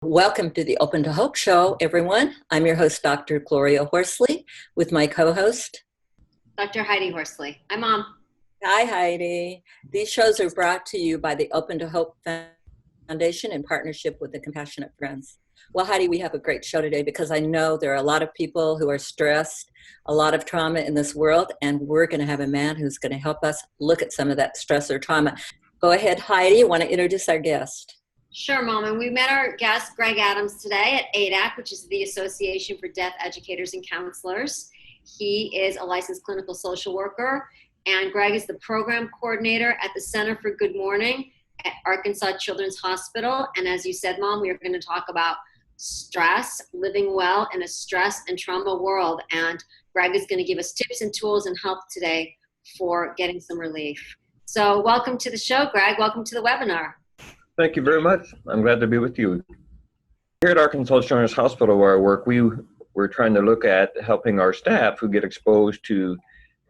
Welcome to the Open to Hope Show, everyone. I'm your host, Dr. Gloria Horsley, with my co-host, Dr. Heidi Horsley. Hi, Mom. Hi, Heidi. These shows are brought to you by the Open to Hope Foundation in partnership with the Compassionate Friends. Well, Heidi, we have a great show today because I know there are a lot of people who are stressed, a lot of trauma in this world, and we're going to have a man who's going to help us look at some of that stress or trauma. Go ahead, Heidi. You want to introduce our guest? Sure, Mom. And we met our guest, Greg Adams, today at ADAC, which is the Association for Deaf Educators and Counselors. He is a licensed clinical social worker, and Greg is the program coordinator at the Center for Good Morning at Arkansas Children's Hospital. And as you said, Mom, we are going to talk about stress, living well in a stress and trauma world. And Greg is going to give us tips and tools and help today for getting some relief. So welcome to the show, Greg. Welcome to the webinar. Thank you very much. I'm glad to be with you. Here at Arkansas Children's Hospital, where I work, we're trying to look at helping our staff who get exposed to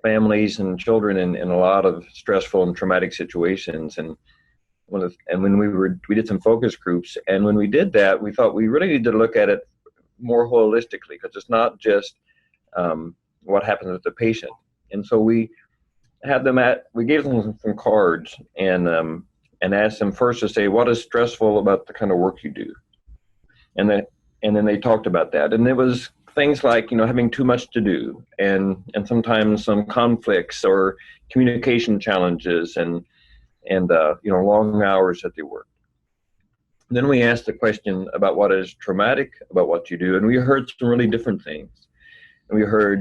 families and children in a lot of stressful and traumatic situations. And when we did some focus groups, and when we did that, we thought we really need to look at it more holistically, because it's not just what happens with the patient. And so we gave them some cards and asked them first to say, what is stressful about the kind of work you do? And then they talked about that. And it was things like, having too much to do and sometimes some conflicts or communication challenges and long hours that they work. Then we asked the question about what is traumatic about what you do. And we heard some really different things. And we heard,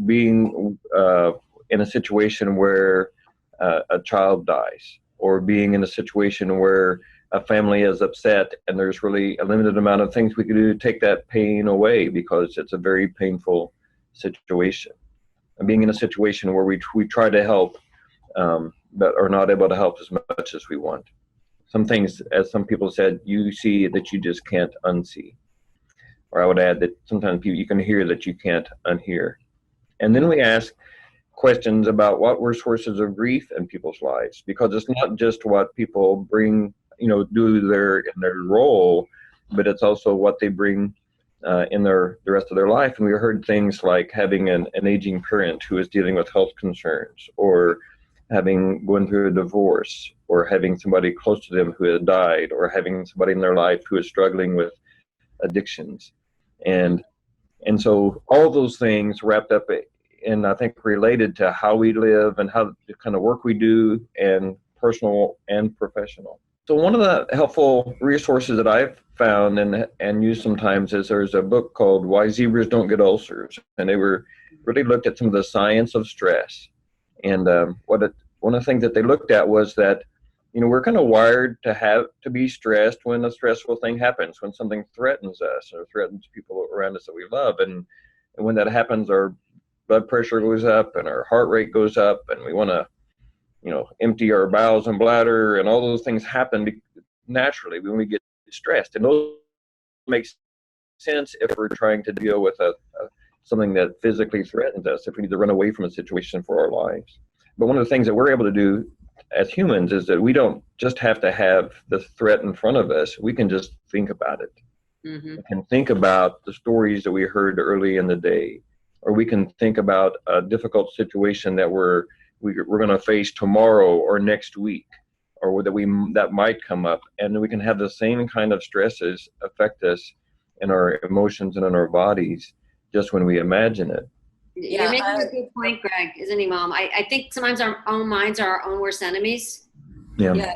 being in a situation where a child dies, or being in a situation where a family is upset and there's really a limited amount of things we can do to take that pain away, because it's a very painful situation. And being in a situation where we try to help, but are not able to help as much as we want. Some things, as some people said, you see that you just can't unsee. Or I would add that sometimes you can hear that you can't unhear. And then we ask questions about what were sources of grief in people's lives, because it's not just what people bring, do in their role, but it's also what they bring in the rest of their life. And we heard things like having an aging parent who is dealing with health concerns, or going through a divorce, or having somebody close to them who had died, or having somebody in their life who is struggling with addictions. And so all those things wrapped up and I think related to how we live and how the kind of work we do, and personal and professional. So one of the helpful resources that I've found and use sometimes is there's a book called Why Zebras Don't Get Ulcers. And they really looked at some of the science of stress. And one of the things that they looked at was that, we're kind of wired to be stressed when a stressful thing happens, when something threatens us or threatens people around us that we love. And when that happens, our blood pressure goes up and our heart rate goes up, and we want to, empty our bowels and bladder, and all those things happen naturally when we get stressed. And those make sense if we're trying to deal with something that physically threatens us, if we need to run away from a situation for our lives. But one of the things that we're able to do as humans is that we don't just have to have the threat in front of us. We can just think about it. Mm-hmm. We can think about the stories that we heard early in the day, or we can think about a difficult situation that we're going to face tomorrow or next week, or that might come up, and we can have the same kind of stresses affect us in our emotions and in our bodies just when we imagine it. Yeah, you're making a good point, Greg, isn't he, Mom? I think sometimes our own minds are our own worst enemies. Yeah.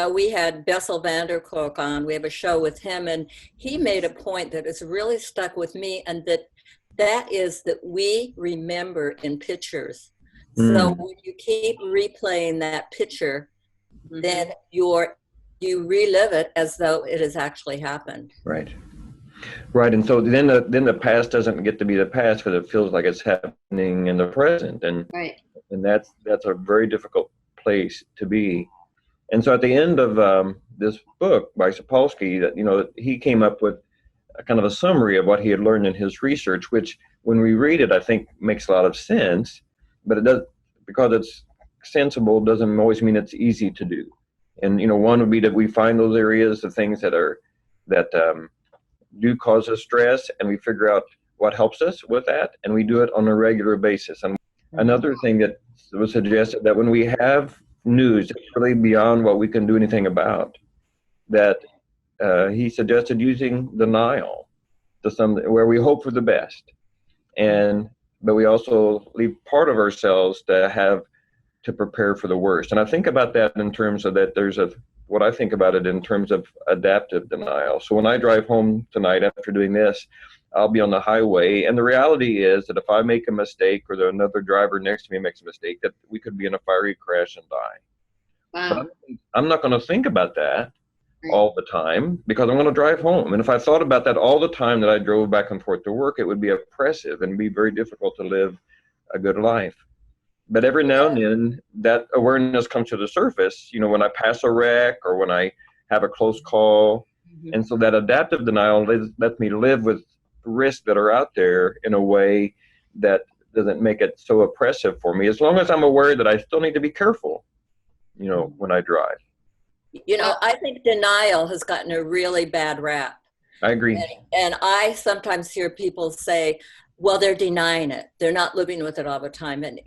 We had Bessel van der Kolk on. We have a show with him, and he made a point that has really stuck with me, and that is that we remember in pictures. So when you keep replaying that picture, then you relive it as though it has actually happened. Right. And so then the past doesn't get to be the past, because it feels like it's happening in the present, and right. And that's a very difficult place to be. And so at the end of this book by Sapolsky, that he came up with a kind of a summary of what he had learned in his research, which when we read it, I think makes a lot of sense, but it does, because it's sensible, doesn't always mean it's easy to do. And one would be that we find those areas of things that are that do cause us stress, and we figure out what helps us with that, and we do it on a regular basis. And another thing that was suggested, that when we have news that's really beyond what we can do anything about, that he suggested using denial to some, where we hope for the best, but we also leave part of ourselves to prepare for the worst. And I think about that in terms of that what I think about it in terms of adaptive denial. So when I drive home tonight after doing this, I'll be on the highway, and the reality is that if I make a mistake, or another driver next to me makes a mistake, that we could be in a fiery crash and die. Wow. But I'm not going to think about that all the time, because I'm going to drive home. And if I thought about that all the time that I drove back and forth to work, it would be oppressive and be very difficult to live a good life. But every now and then, that awareness comes to the surface, when I pass a wreck or when I have a close call. Mm-hmm. And so that adaptive denial lets me live with risks that are out there in a way that doesn't make it so oppressive for me, as long as I'm aware that I still need to be careful, when I drive. I think denial has gotten a really bad rap. I agree. And I sometimes hear people say, well, they're denying it. They're not living with it all the time. And,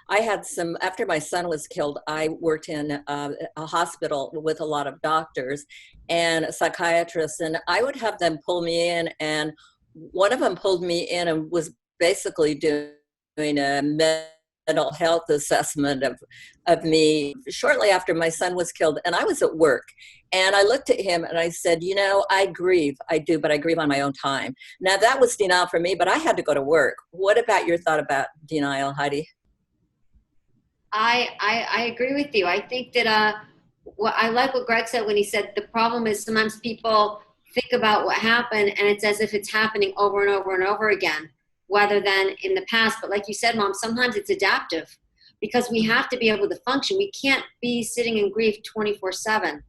I had after my son was killed, I worked in a hospital with a lot of doctors and psychiatrists, and I would have them pull me in, and one of them pulled me in and was basically doing a mental health assessment of me shortly after my son was killed, and I was at work. And I looked at him and I said, I grieve. I do, but I grieve on my own time. Now, that was denial for me, but I had to go to work. What about your thought about denial, Heidi? I agree with you. I think that I like what Greg said when he said the problem is sometimes people think about what happened and it's as if it's happening over and over and over again, rather than in the past. But like you said, Mom, sometimes it's adaptive, because we have to be able to function. We can't be sitting in grief 24/7.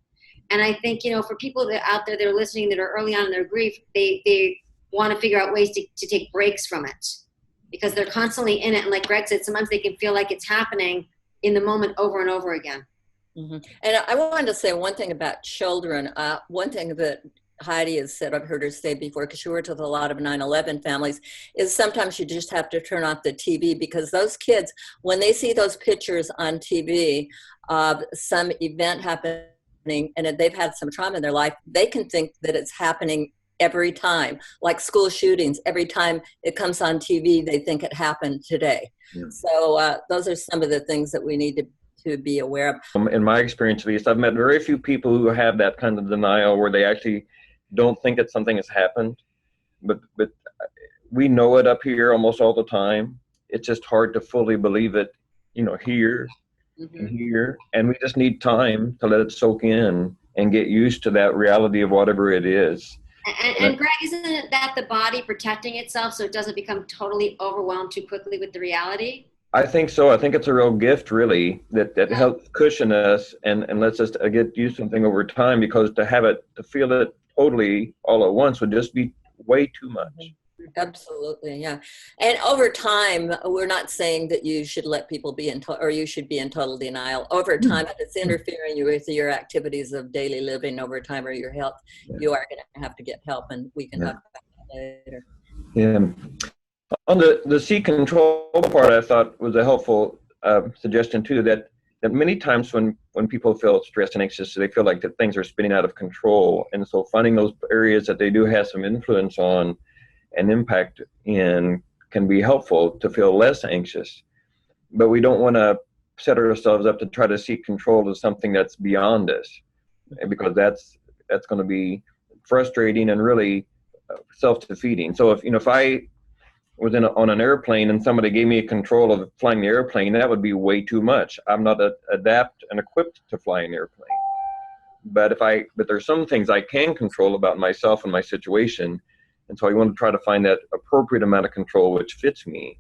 And I think, for people that out there that are listening that are early on in their grief, they want to figure out ways to take breaks from it, because they're constantly in it. And like Greg said, sometimes they can feel like it's happening in the moment over and over again. Mm-hmm. And I wanted to say one thing about children. One thing that Heidi has said, I've heard her say before, because she worked with a lot of 9/11 families, is sometimes you just have to turn off the TV, because those kids, when they see those pictures on TV of some event happening and they've had some trauma in their life, they can think that it's happening every time, like school shootings. Every time it comes on TV, they think it happened today. Yeah. So those are some of the things that we need to be aware of. In my experience, at least, I've met very few people who have that kind of denial where they actually don't think that something has happened. But we know it up here almost all the time. It's just hard to fully believe it, here and here. And we just need time to let it soak in and get used to that reality of whatever it is. And Greg, isn't it that the body protecting itself so it doesn't become totally overwhelmed too quickly with the reality? I think so. I think it's a real gift, really, that helps cushion us and lets us get used to something over time, because to feel it totally all at once would just be way too much. Absolutely, yeah. And over time, we're not saying that you should let people be or you should be in total denial. Over time, if it's interfering with your activities of daily living over time, or your health, you are going to have to get help, and we can talk about that later. Yeah. On the seek control part, I thought was a helpful suggestion too, that many times when people feel stressed and anxious, they feel like that things are spinning out of control. And so finding those areas that they do have some influence on and impact in can be helpful to feel less anxious. But we don't want to set ourselves up to try to seek control of something that's beyond us, because that's going to be frustrating and really self-defeating. So if I was on an airplane and somebody gave me control of flying the airplane, that would be way too much. I'm not adapt and equipped to fly an airplane. But there's some things I can control about myself and my situation. And so I want to try to find that appropriate amount of control which fits me.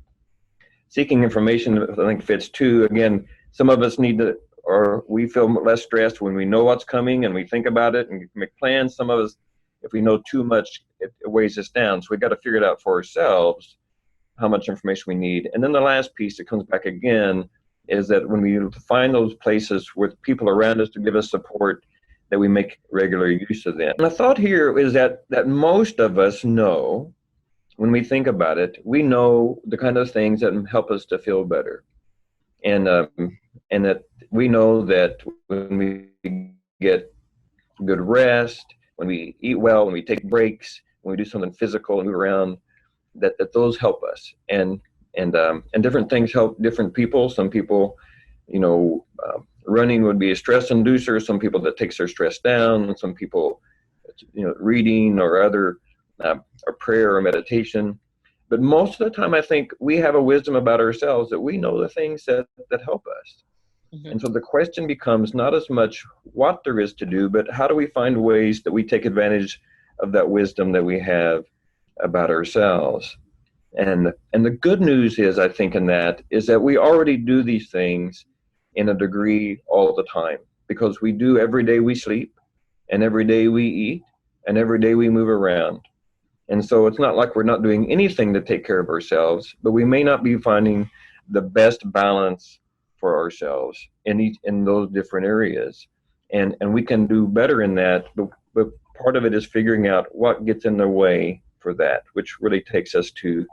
Seeking information, I think, fits too. Again, some of us we feel less stressed when we know what's coming and we think about it and make plans. Some of us, if we know too much, it weighs us down. So we got to figure it out for ourselves, how much information we need. And then the last piece that comes back again is that when we find those places with people around us to give us support, that we make regular use of them. And the thought here is that most of us know, when we think about it, we know the kind of things that help us to feel better. And that we know that when we get good rest, when we eat well, when we take breaks, when we do something physical and move around, that those help us. And different things help different people. Some people, running would be a stress inducer. Some people that takes their stress down. And some people, reading or other or prayer or meditation. But most of the time, I think we have a wisdom about ourselves that we know the things that help us. Mm-hmm. And so the question becomes not as much what there is to do, but how do we find ways that we take advantage of that wisdom that we have about ourselves. And the good news is, I think, in that is that we already do these things in a degree all the time, because we do every day we sleep, and every day we eat, and every day we move around. And so it's not like we're not doing anything to take care of ourselves, but we may not be finding the best balance for ourselves in those different areas. And we can do better in that, but part of it is figuring out what gets in the way for that, which really takes us to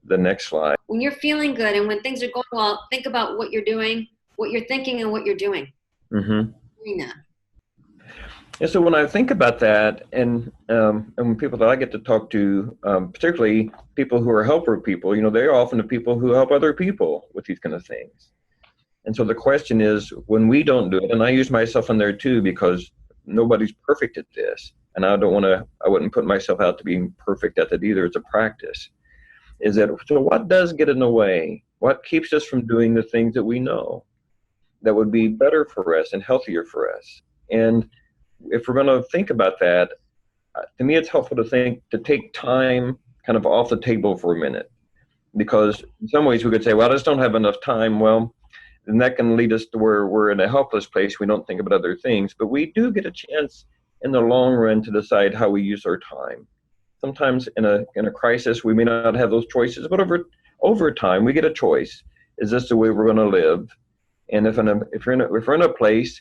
the next slide. When you're feeling good and when things are going well, think about what you're doing, what you're thinking, and what you're doing. Mm-hmm. Doing that. And so when I think about that, and people that I get to talk to, particularly people who are helper people, they're often the people who help other people with these kind of things. And so the question is, when we don't do it, and I use myself in there too, because nobody's perfect at this, and I wouldn't put myself out to being perfect at it either. It's a practice. So what does get in the way? What keeps us from doing the things that we know that would be better for us and healthier for us? And if we're going to think about that, to me, it's helpful to take time kind of off the table for a minute, because in some ways we could say, well, I just don't have enough time. Well, then that can lead us to where we're in a helpless place. We don't think about other things, but we do get a chance in the long run to decide how we use our time. Sometimes in a crisis, we may not have those choices, but over time, we get a choice. Is this the way we're going to live? And if we're in a place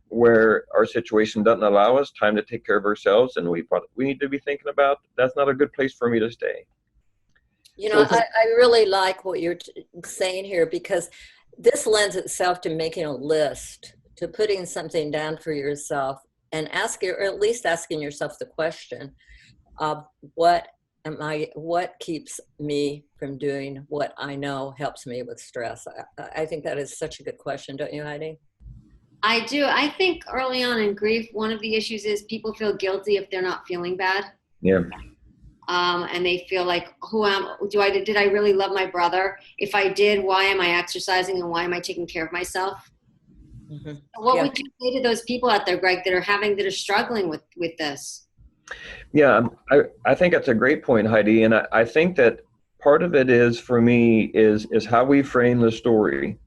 where our situation doesn't allow us time to take care of ourselves, and we need to be thinking about, that's not a good place for me to stay. I really like what you're saying here, because this lends itself to making a list, to putting something down for yourself and at least asking yourself the question of what keeps me from doing what I know helps me with stress. I think that is such a good question, don't you, Heidi? I do. I think early on in grief, one of the issues is people feel guilty if they're not feeling bad. Yeah. And they feel like, did I really love my brother? If I did, why am I exercising and why am I taking care of myself? Mm-hmm. What would you say to those people out there, Greg, that are struggling with this? Yeah, I think that's a great point, Heidi. And I think that part of it is, for me, is how we frame the story.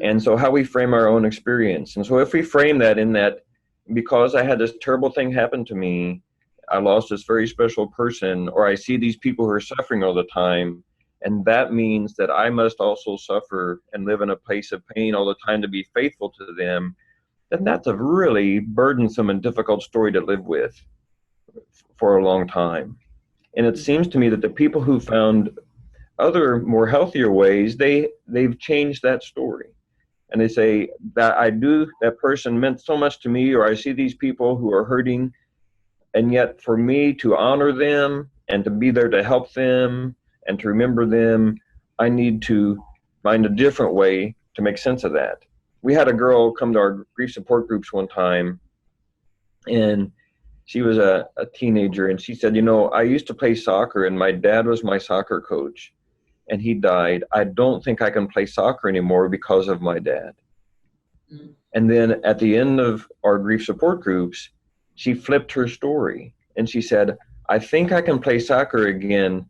And so how we frame our own experience. And so if we frame that in that, because I had this terrible thing happen to me, I lost this very special person, or I see these people who are suffering all the time, and that means that I must also suffer and live in a place of pain all the time to be faithful to them, then that's a really burdensome and difficult story to live with for a long time. And it seems to me that the people who found other more healthier ways, they've changed that story. And they say that person meant so much to me, or I see these people who are hurting, and yet for me to honor them and to be there to help them and to remember them, I need to find a different way to make sense of that. We had a girl come to our grief support groups one time, and she was a teenager, and she said, I used to play soccer, and my dad was my soccer coach, and he died. I don't think I can play soccer anymore because of my dad. Mm-hmm. And then at the end of our grief support groups, she flipped her story, and she said, I think I can play soccer again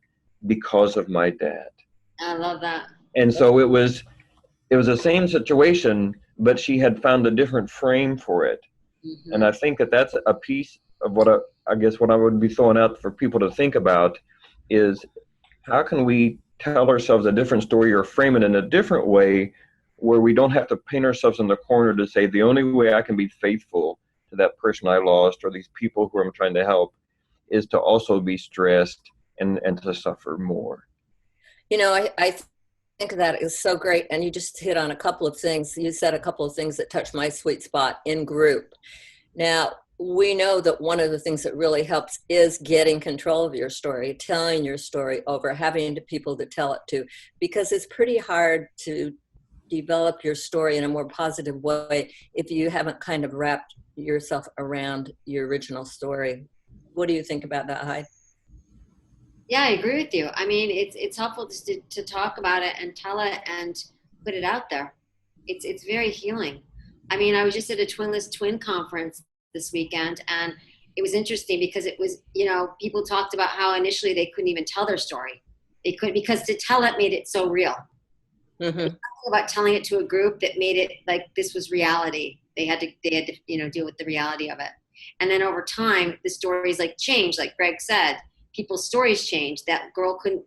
because of my dad. I love that. And so it was the same situation, but she had found a different frame for it. Mm-hmm. And I think that that's a piece of what I would be throwing out for people to think about is, how can we tell ourselves a different story or frame it in a different way where we don't have to paint ourselves in the corner to say the only way I can be faithful to to that person I lost or these people who I'm trying to help is to also be stressed and to suffer more. I think that is so great. And you just hit on a couple of things. You said a couple of things that touch my sweet spot in group. Now, we know that one of the things that really helps is getting control of your story, telling your story over having people to tell it to, because it's pretty hard to develop your story in a more positive way if you haven't kind of wrapped yourself around your original story. What do you think about that, Hyde? Yeah, I agree with you. I mean, it's helpful to talk about it and tell it and put it out there. It's very healing. I mean, I was just at a Twinless Twin conference this weekend, and it was interesting because it was, people talked about how initially they couldn't even tell their story. They couldn't, because to tell it made it so real. Mm-hmm. About telling it to a group that made it like this was reality. They had to deal with the reality of it. And then over time, the stories change, like Greg said. People's stories change. That girl couldn't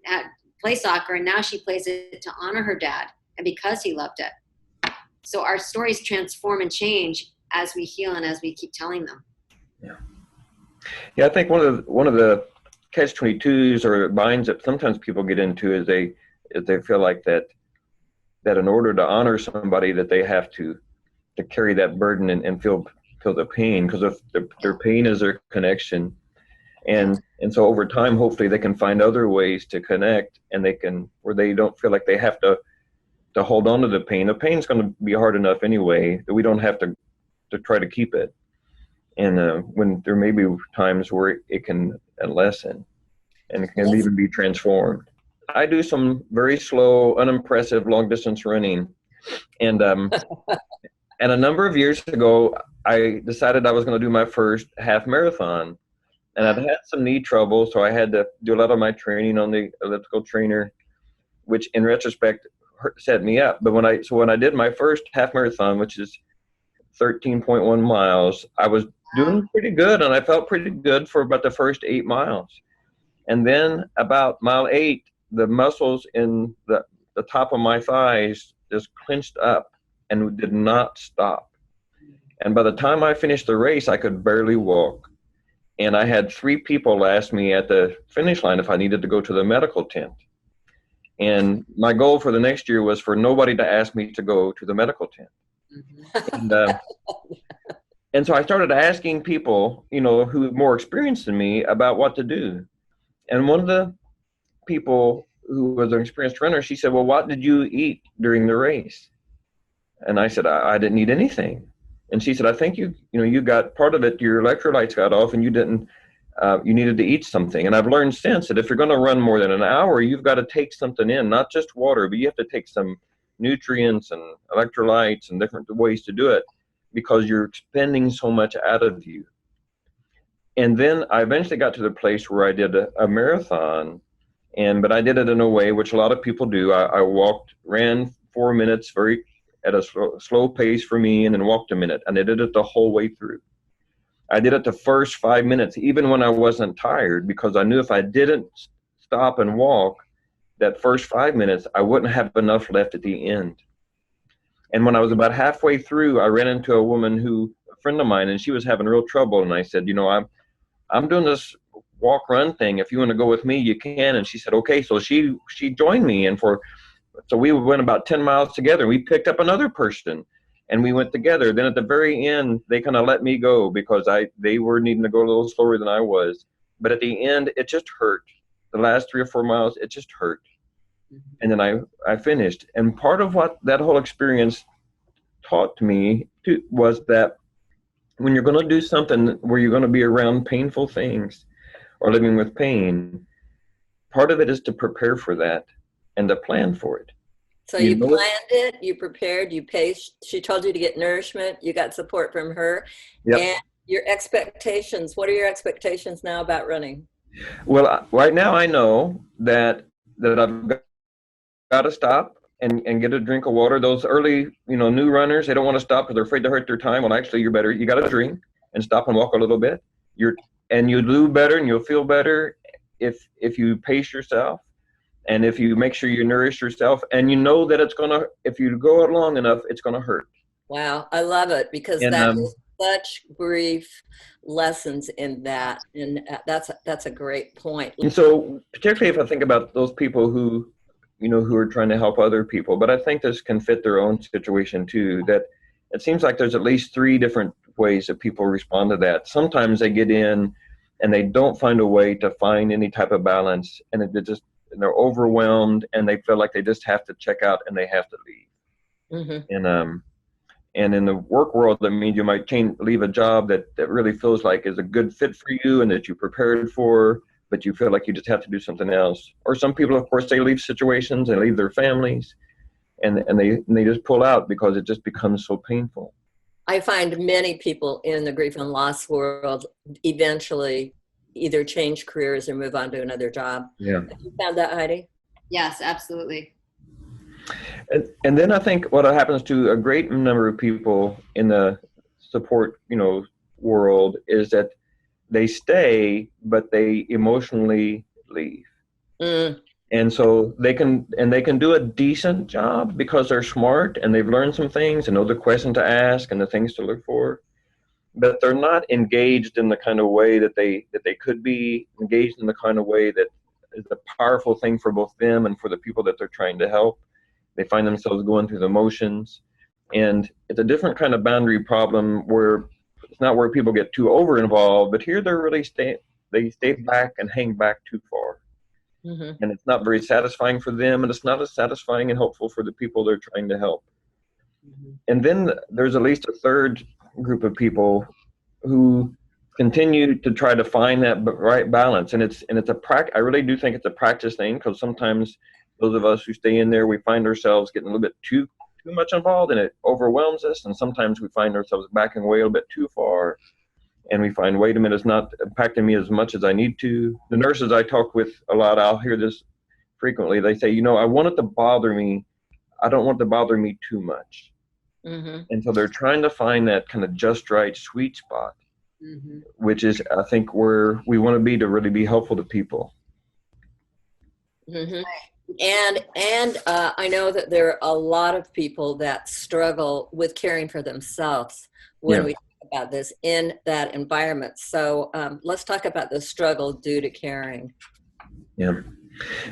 play soccer, and now she plays it to honor her dad and because he loved it. So our stories transform and change as we heal and as we keep telling them. Yeah. I think one of the catch-22s or binds that sometimes people get into is they feel like that in order to honor somebody that they have to carry that burden and feel the pain, because of their pain is their connection. And so over time, hopefully they can find other ways to connect, and where they don't feel like they have to hold on to the pain. The pain's going to be hard enough anyway, that we don't have to try to keep it. And when there may be times where it can lessen and it can even be transformed. I do some very slow, unimpressive long distance running. And and a number of years ago, I decided I was going to do my first half marathon. And I'd had some knee trouble, so I had to do a lot of my training on the elliptical trainer, which in retrospect set me up. But when I did my first half marathon, which is 13.1 miles, I was doing pretty good, and I felt pretty good for about the first 8 miles. And then about mile 8, the muscles in the top of my thighs just clenched up and did not stop. And by the time I finished the race, I could barely walk. And I had 3 people ask me at the finish line if I needed to go to the medical tent. And my goal for the next year was for nobody to ask me to go to the medical tent. Mm-hmm. And so I started asking people, who were more experienced than me about what to do. And one of the people who was an experienced runner, she said, well, what did you eat during the race? And I said, I didn't eat anything. And she said, I think you got part of it, your electrolytes got off, and you needed to eat something. And I've learned since that if you're going to run more than an hour, you've got to take something in, not just water, but you have to take some nutrients and electrolytes and different ways to do it, because you're expending so much out of you. And then I eventually got to the place where I did a marathon, but I did it in a way which a lot of people do. I ran 4 minutes at a slow pace for me, and then walked a minute, and I did it the whole way through. I did it the first 5 minutes, even when I wasn't tired, because I knew if I didn't stop and walk that first 5 minutes, I wouldn't have enough left at the end. And when I was about halfway through, I ran into a friend of mine, and she was having real trouble. And I said, I'm doing this walk run thing. If you want to go with me, you can. And she said, okay. So she joined me, so we went about 10 miles together. We picked up another person, and we went together. Then at the very end, they kind of let me go because they were needing to go a little slower than I was. But at the end, it just hurt. The last 3 or 4 miles, it just hurt. And then I finished. And part of what that whole experience taught me too was that when you're going to do something where you're going to be around painful things or living with pain, part of it is to prepare for that and to plan for it. So you planned it, you prepared, you paced. She told you to get nourishment. You got support from her. Yep. And your expectations. What are your expectations now about running? Well, right now I know that I've got to stop and get a drink of water. Those early, new runners, they don't want to stop because they're afraid to hurt their time. Well, actually, you're better. You got to drink and stop and walk a little bit. You'll do better and you'll feel better if you pace yourself. And if you make sure you nourish yourself, and that if you go out long enough, it's going to hurt. Wow. I love it, because such grief lessons in that, and that's a great point. And so, particularly if I think about those people who, who are trying to help other people, but I think this can fit their own situation too, that it seems like there's at least three different ways that people respond to that. Sometimes they get in and they don't find a way to find any type of balance, and they're overwhelmed and they feel like they just have to check out and they have to leave. Mm-hmm. And in the work world, that means you might leave a job that really feels like is a good fit for you and that you prepared for, but you feel like you just have to do something else. Or some people, of course, they leave situations and leave their families, and they just pull out because it just becomes so painful. I find many people in the grief and loss world eventually either change careers or move on to another job. Yeah. Have you found that, Heidi? Yes, absolutely. And then I think what happens to a great number of people in the support, world is that they stay, but they emotionally leave. Mm. And so they can do a decent job because they're smart and they've learned some things and know the question to ask and the things to look for. But they're not engaged in the kind of way that they could be engaged in, the kind of way that is a powerful thing for both them and for the people that they're trying to help. They find themselves going through the motions, and it's a different kind of boundary problem where it's not where people get too over involved, but here they're really they stay back and hang back too far. Mm-hmm. And it's not very satisfying for them, and it's not as satisfying and hopeful for the people they're trying to help. Mm-hmm. And then there's at least a third group of people who continue to try to find that right balance, and it's I really do think it's a practice thing, because sometimes those of us who stay in there, we find ourselves getting a little bit too much involved and it overwhelms us, and sometimes we find ourselves backing away a little bit too far, and we find, wait a minute, it's not impacting me as much as I need to. The nurses I talk with a lot, I'll hear this frequently, they say, I want it to bother me, I don't want it to bother me too much. Mm-hmm. And so they're trying to find that kind of just right sweet spot, mm-hmm. which is, I think, where we want to be to really be helpful to people. Mm-hmm. And I know that there are a lot of people that struggle with caring for themselves when we talk about this in that environment. So let's talk about the struggle due to caring. Yeah.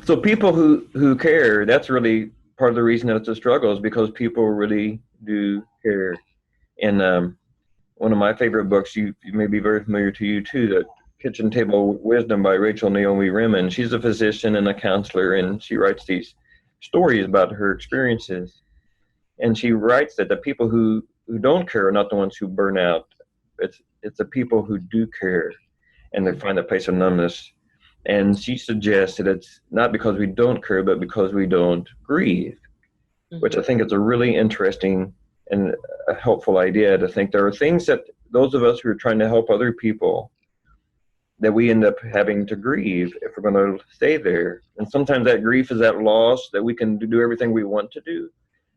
So people who care, that's really part of the reason that it's a struggle, is because people really do care. And one of my favorite books, you may be very familiar to you too, that Kitchen Table Wisdom by Rachel Naomi Remen. She's a physician and a counselor, and she writes these stories about her experiences. And she writes that the people who don't care are not the ones who burn out. It's the people who do care, and they find a place of numbness. And she suggests that it's not because we don't care, but because we don't grieve, mm-hmm. which I think is a really interesting and a helpful idea, to think there are things that those of us who are trying to help other people, that we end up having to grieve if we're going to stay there. And sometimes that grief is that loss that we can do everything we want to do,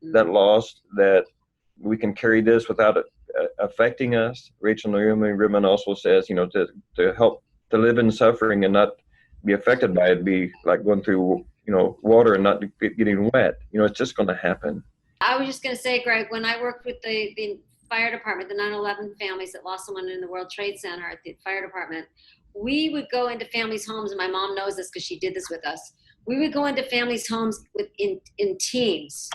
mm-hmm. that loss that we can carry this without it affecting us. Rachel Naomi Remen also says, to help to live in suffering and not be affected by it, be like going through, water and not getting wet. It's just going to happen. I was just going to say, Greg, when I worked with the fire department, the 9/11 families that lost someone in the World Trade Center at the fire department, we would go into families' homes, and my mom knows this because she did this with us. We would go into families' homes in teams,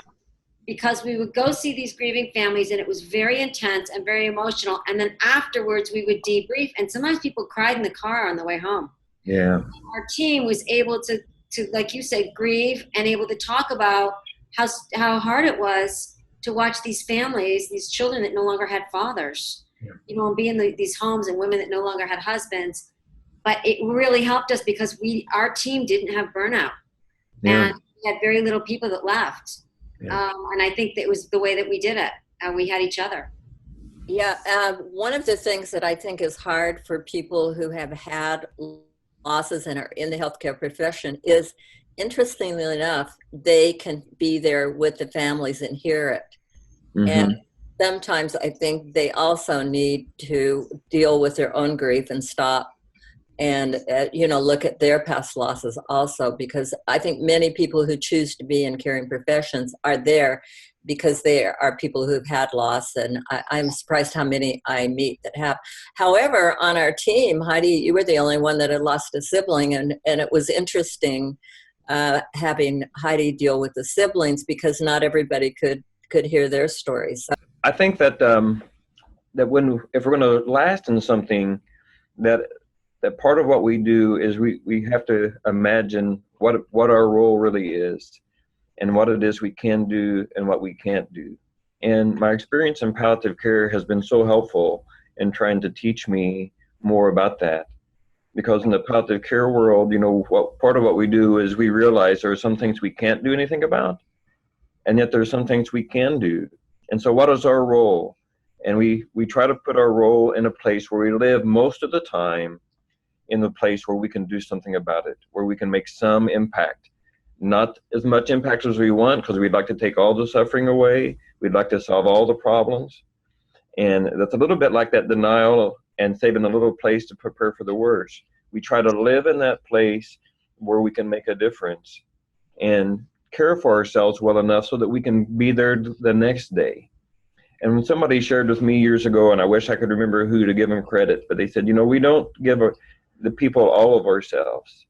because we would go see these grieving families, and it was very intense and very emotional. And then afterwards, we would debrief, and sometimes people cried in the car on the way home. Yeah. Our team was able to, like you said, grieve, and able to talk about how hard it was to watch these families, these children that no longer had fathers, and be in these homes, and women that no longer had husbands. But it really helped us because our team didn't have burnout, and we had very little people that left. Yeah. And I think that was the way that we did it. We had each other. Yeah. One of the things that I think is hard for people who have had losses and are in the healthcare profession is, interestingly enough, they can be there with the families and hear it. Mm-hmm. And sometimes I think they also need to deal with their own grief and stop and look at their past losses also, because I think many people who choose to be in caring professions are there because they are people who've had loss, and I'm surprised how many I meet that have. However, on our team, Heidi, you were the only one that had lost a sibling, and it was interesting having Heidi deal with the siblings, because not everybody could hear their stories. So, I think that if we're going to last in something, that part of what we do is we have to imagine what our role really is, and what it is we can do and what we can't do. And my experience in palliative care has been so helpful in trying to teach me more about that. Because in the palliative care world, part of what we do is we realize there are some things we can't do anything about, and yet there are some things we can do. And so what is our role? And we try to put our role in a place where we live most of the time in the place where we can do something about it, where we can make some impact. Not as much impact as we want, because we'd like to take all the suffering away. We'd like to solve all the problems. And that's a little bit like that denial and saving a little place to prepare for the worst. We try to live in that place where we can make a difference and care for ourselves well enough so that we can be there the next day. And when somebody shared with me years ago, and I wish I could remember who to give them credit, but they said, we don't give the people all of ourselves.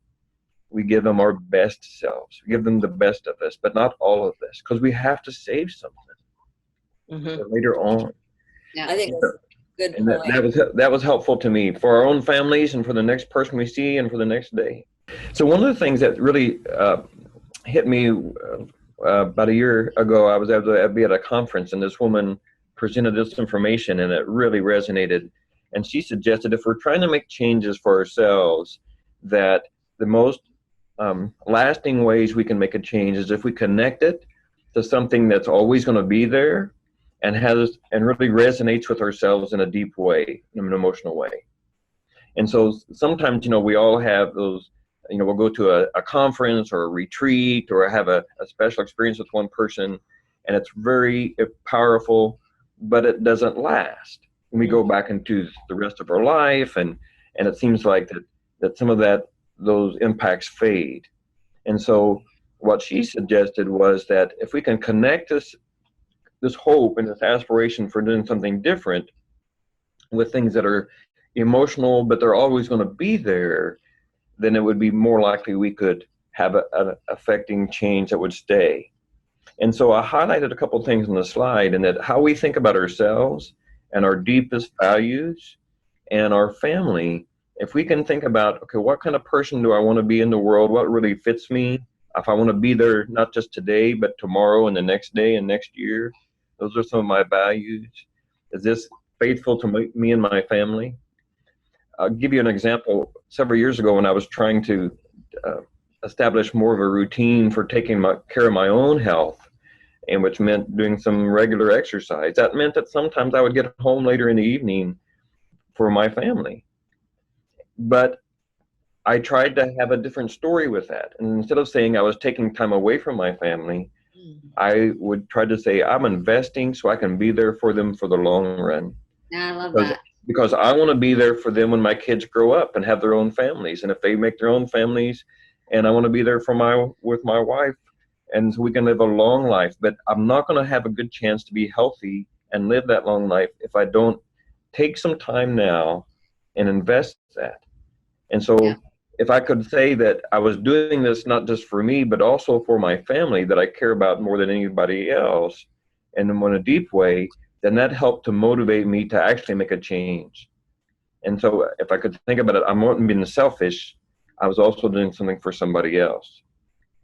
We give them our best selves. We give them the best of us, but not all of us, because we have to save something later on. Yeah, I think that's a good And point. that was helpful to me for our own families and for the next person we see and for the next day. So one of the things that really hit me about a year ago, I was able to be at a conference, and this woman presented this information, and it really resonated. And she suggested if we're trying to make changes for ourselves, that the most lasting ways we can make a change is if we connect it to something that's always going to be there and really resonates with ourselves in a deep way, in an emotional way. And so sometimes, we all have those, we'll go to a conference or a retreat or have a special experience with one person, and it's very powerful, but it doesn't last. And we go back into the rest of our life, and it seems like that some of those impacts fade. And so what she suggested was that if we can connect this hope and this aspiration for doing something different with things that are emotional, but they're always going to be there, then it would be more likely we could have an affecting change that would stay. And so I highlighted a couple of things on the slide, and that how we think about ourselves and our deepest values and our family. If we can think about, okay, what kind of person do I want to be in the world? What really fits me? If I want to be there, not just today, but tomorrow and the next day and next year, those are some of my values. Is this faithful to me and my family? I'll give you an example. Several years ago, when I was trying to establish more of a routine for taking care of my own health, and which meant doing some regular exercise, that meant that sometimes I would get home later in the evening for my family. But I tried to have a different story with that. And instead of saying I was taking time away from my family, I would try to say I'm investing so I can be there for them for the long run. Yeah, I love that. Because I want to be there for them when my kids grow up and have their own families. And if they make their own families, and I want to be there with my wife, and so we can live a long life. But I'm not going to have a good chance to be healthy and live that long life if I don't take some time now and invest that. And so if I could say that I was doing this not just for me, but also for my family that I care about more than anybody else, and in a deep way, then that helped to motivate me to actually make a change. And so if I could think about it, I wasn't being selfish, I was also doing something for somebody else.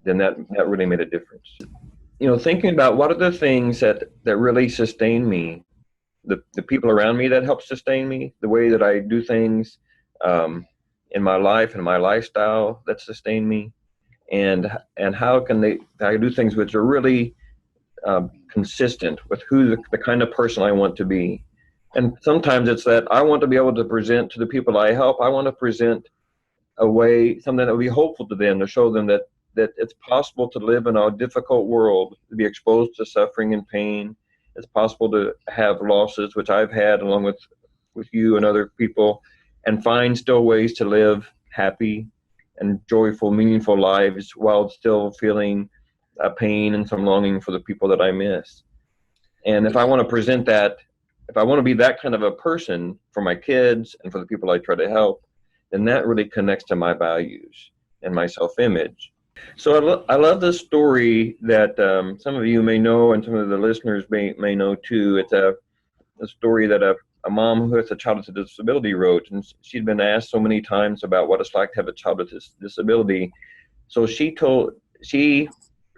Then that really made a difference. Thinking about what are the things that really sustain me, the people around me that help sustain me, the way that I do things in my life and my lifestyle that sustain me, and how can I do things which are really consistent with who the kind of person I want to be. And sometimes it's that I want to be able to present to the people I help, I want to present something that will be hopeful to them, to show them that it's possible to live in a difficult world, to be exposed to suffering and pain. It's possible to have losses, which I've had along with you and other people, and find still ways to live happy and joyful, meaningful lives while still feeling pain and some longing for the people that I miss. And if I want to present that, if I want to be that kind of a person for my kids and for the people I try to help, then that really connects to my values and my self-image. So I love this story that some of you may know and some of the listeners may know too. It's a story that a mom who has a child with a disability wrote, and she'd been asked so many times about what it's like to have a child with this disability. So she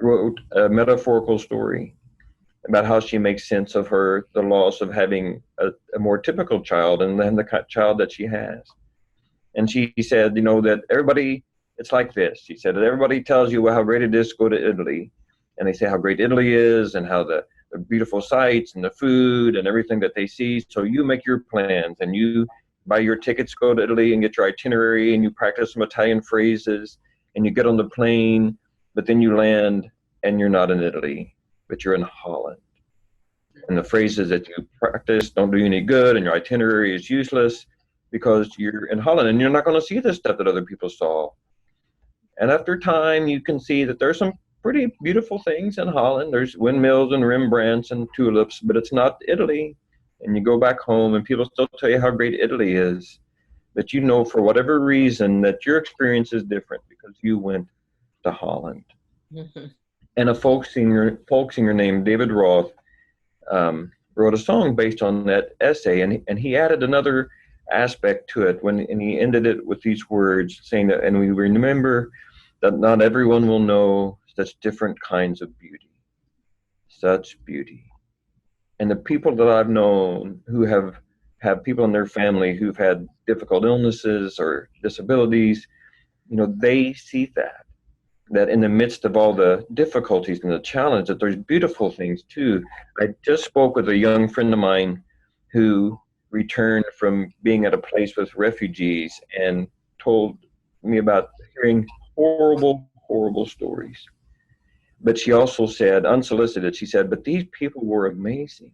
wrote a metaphorical story about how she makes sense of the loss of having a more typical child and then the child that she has. And she said, that everybody, it's like this. She said that everybody tells you how great it is to go to Italy. And they say how great Italy is and how the beautiful sights and the food and everything that they see. So you make your plans and you buy your tickets to go to Italy and get your itinerary and you practice some Italian phrases and you get on the plane, but then you land and you're not in Italy, but you're in Holland. And the phrases that you practice don't do you any good and your itinerary is useless because you're in Holland and you're not going to see the stuff that other people saw. And after time, you can see that there's some pretty beautiful things in Holland. There's windmills and Rembrandts and tulips, but it's not Italy. And you go back home and people still tell you how great Italy is. But for whatever reason that your experience is different because you went to Holland. Mm-hmm. And a folk singer named David Roth wrote a song based on that essay. And he added another aspect to it and he ended it with these words saying that, and we remember that not everyone will know such different kinds of beauty, such beauty. And the people that I've known who have people in their family who've had difficult illnesses or disabilities, they see that in the midst of all the difficulties and the challenge, that there's beautiful things too. I just spoke with a young friend of mine who returned from being at a place with refugees and told me about hearing horrible, horrible stories. But she also said, unsolicited, she said, but these people were amazing.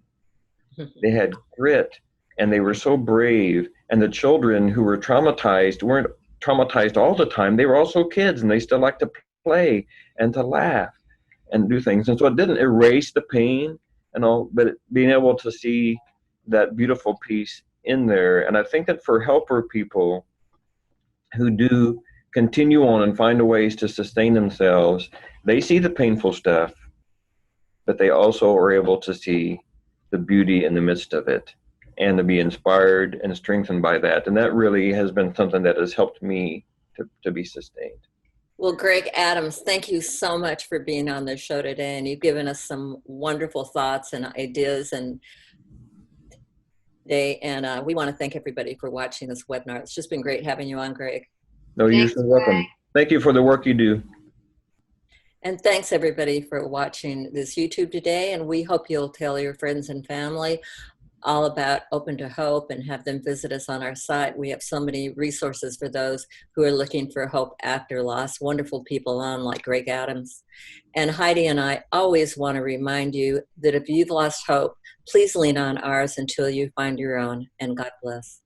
They had grit and they were so brave. And the children who were traumatized weren't traumatized all the time. They were also kids and they still like to play and to laugh and do things. And so it didn't erase the pain and all, but being able to see that beautiful piece in there. And I think that for helper people who do continue on and find ways to sustain themselves, they see the painful stuff, but they also are able to see the beauty in the midst of it and to be inspired and strengthened by that. And that really has been something that has helped me to be sustained. Well, Greg Adams, thank you so much for being on the show today. And you've given us some wonderful thoughts and ideas and we want to thank everybody for watching this webinar. It's just been great having you on, Greg. No, you're so welcome. Thank you for the work you do. And thanks everybody for watching this YouTube today. And we hope you'll tell your friends and family all about Open to Hope and have them visit us on our site. We have so many resources for those who are looking for hope after loss. Wonderful people on like Greg Adams. And Heidi and I always want to remind you that if you've lost hope, please lean on ours until you find your own. And God bless.